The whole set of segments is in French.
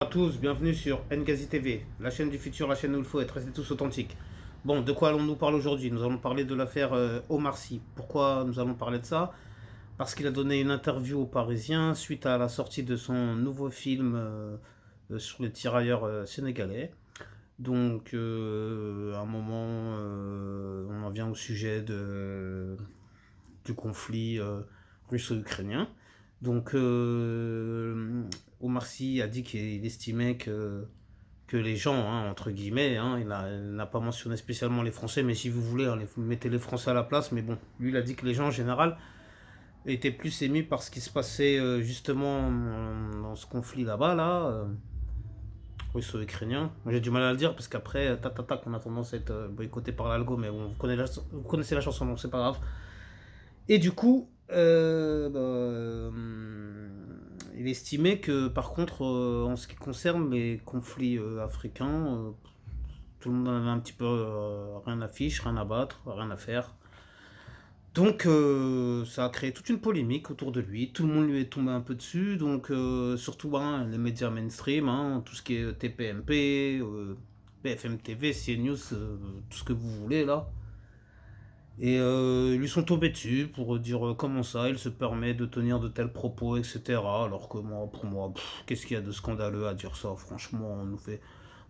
À tous, bienvenue sur Ngazi TV, la chaîne du futur, la chaîne où il faut être restés tous authentiques. Bon, de quoi allons-nous parler aujourd'hui? Nous allons parler de l'affaire Omar Sy. Pourquoi nous allons parler de ça? Parce qu'il a donné une interview aux Parisiens suite à la sortie de son nouveau film sur les tirailleurs sénégalais. Donc, à un moment, on en vient au sujet du conflit russo-ukrainien. Donc, Omar Sy a dit qu'il estimait que les gens, hein, entre guillemets, hein, il n'a pas mentionné spécialement les Français, mais si vous voulez, hein, vous mettez les Français à la place, mais bon, lui il a dit que les gens en général étaient plus émus par ce qui se passait justement dans ce conflit là-bas, russo-ukrainien. Moi j'ai du mal à le dire parce qu'après, tac, on a tendance à être boycotté par l'algo, mais bon, vous connaissez la chanson, donc c'est pas grave. Et du coup, il estimait que par contre, en ce qui concerne les conflits africains, tout le monde en avait un petit peu rien à fiche, rien à battre, rien à faire. Donc ça a créé toute une polémique autour de lui, tout le monde lui est tombé un peu dessus, donc surtout hein, les médias mainstream, hein, tout ce qui est TPMP, BFM TV, CNews, tout ce que vous voulez là. Et ils lui sont tombés dessus pour dire comment ça, il se permet de tenir de tels propos, etc. Alors que moi, pour moi, qu'est-ce qu'il y a de scandaleux à dire ça, franchement, on nous fait...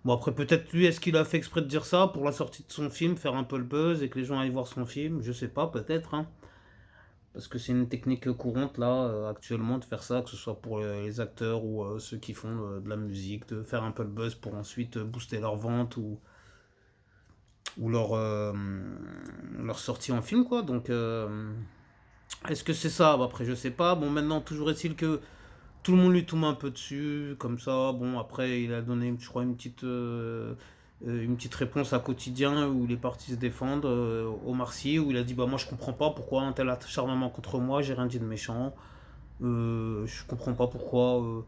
Bon après peut-être lui, est-ce qu'il a fait exprès de dire ça pour la sortie de son film, faire un peu le buzz et que les gens aillent voir son film, je sais pas, peut-être, hein. Parce que c'est une technique courante là, actuellement, de faire ça, que ce soit pour les acteurs ou ceux qui font de la musique, de faire un peu le buzz pour ensuite booster leur vente ou leur sortie en film, quoi. Donc, est-ce que c'est ça? Bah, après, je sais pas. Bon, maintenant, toujours est-il que tout le monde lui tombe un peu dessus, comme ça. Bon, après, il a donné, je crois, une petite réponse à quotidien où il est parti se défendre au Sy, où il a dit bah moi je comprends pas pourquoi un tel acharnement contre moi, j'ai rien dit de méchant. Je comprends pas pourquoi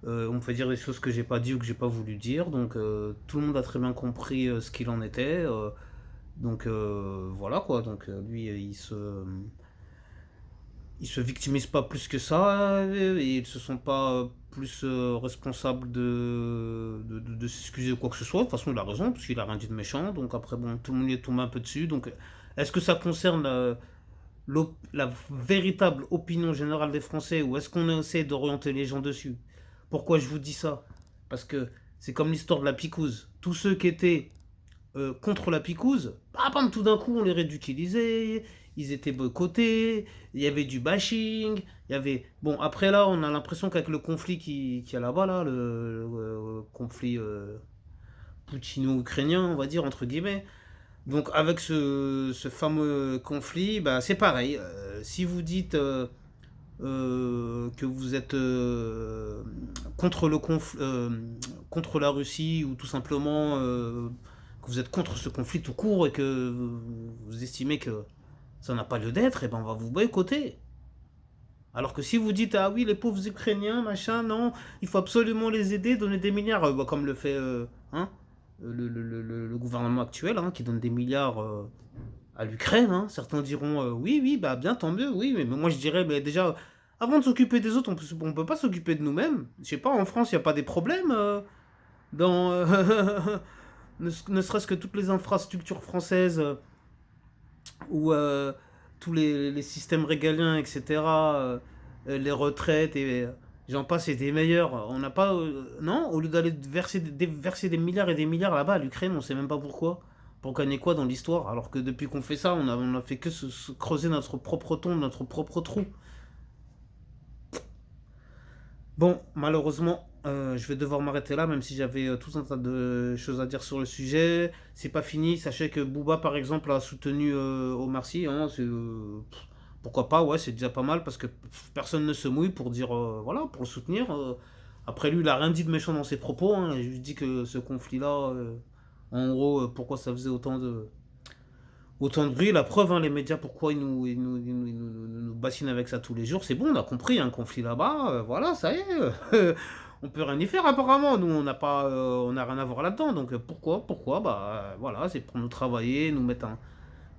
on me fait dire des choses que j'ai pas dit ou que j'ai pas voulu dire. Donc tout le monde a très bien compris ce qu'il en était. Donc voilà quoi. Donc lui il se victimise pas plus que ça et ils se sont pas plus responsables de s'excuser ou quoi que ce soit. De toute façon, il a raison parce qu'il a rien dit de méchant. Donc après, bon, tout le monde lui est tombé un peu dessus. Donc est-ce que ça concerne la véritable opinion générale des Français ou est-ce qu'on essaie d'orienter les gens dessus? Pourquoi je vous dis ça? Parce que c'est comme l'histoire de la picouse. Tous ceux qui étaient contre la picouse, bam, tout d'un coup on les ridiculisait, ils étaient boycottés, il y avait du bashing, il y avait... Bon, après là, on a l'impression qu'avec le conflit qui a là-bas, là, le conflit poutino-ukrainien, on va dire, entre guillemets, donc avec ce fameux conflit, bah, c'est pareil. Si vous dites que vous êtes contre contre la Russie ou tout simplement que vous êtes contre ce conflit tout court et que vous estimez que ça n'a pas lieu d'être, et ben on va vous boycotter. Alors que si vous dites ah oui les pauvres Ukrainiens machin non il faut absolument les aider donner des milliards bah, comme le fait hein, le gouvernement actuel hein, qui donne des milliards à l'Ukraine. Hein. Certains diront oui, bah bien, tant mieux, oui, mais moi je dirais mais déjà, avant de s'occuper des autres, on peut pas s'occuper de nous-mêmes. Je sais pas, en France, il n'y a pas des problèmes dans. Ne serait-ce que toutes les infrastructures françaises ou tous les systèmes régaliens, etc., les retraites et j'en passe, c'est des meilleurs. On n'a pas. Non, au lieu d'aller verser des milliards et des milliards là-bas à l'Ukraine, on sait même pas pourquoi. Pour gagner quoi dans l'histoire? Alors que depuis qu'on fait ça, on a fait que se creuser notre propre tombe, notre propre trou. Bon, malheureusement, je vais devoir m'arrêter là, même si j'avais tout un tas de choses à dire sur le sujet. C'est pas fini. Sachez que Booba, par exemple, a soutenu Omar Sy. Hein, pourquoi pas, ouais, c'est déjà pas mal parce que personne ne se mouille pour dire, voilà, pour le soutenir. Après, lui, il a rien dit de méchant dans ses propos. Hein, il a juste dit que ce conflit-là, en gros, pourquoi ça faisait autant de bruit. La preuve, hein, les médias, pourquoi ils nous bassinent avec ça tous les jours. C'est bon, on a compris, un conflit là-bas, voilà, ça y est. On peut rien y faire apparemment. Nous, on n'a pas, on n'a rien à voir là-dedans. Donc pourquoi bah voilà, c'est pour nous travailler, nous mettre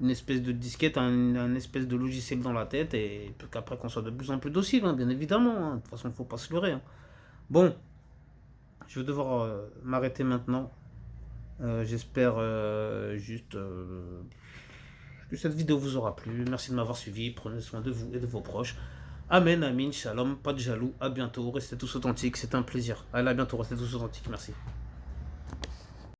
une espèce de disquette, un espèce de logiciel dans la tête et qu'après qu'on soit de plus en plus docile, hein, bien évidemment. Hein. De toute façon, il ne faut pas se leurrer. Hein. Bon, Je vais devoir m'arrêter maintenant. J'espère juste que cette vidéo vous aura plu. Merci de m'avoir suivi. Prenez soin de vous et de vos proches. Amen, amin, shalom, pas de jaloux. À bientôt. Restez tous authentiques. C'est un plaisir. Allez, à bientôt. Restez tous authentiques. Merci.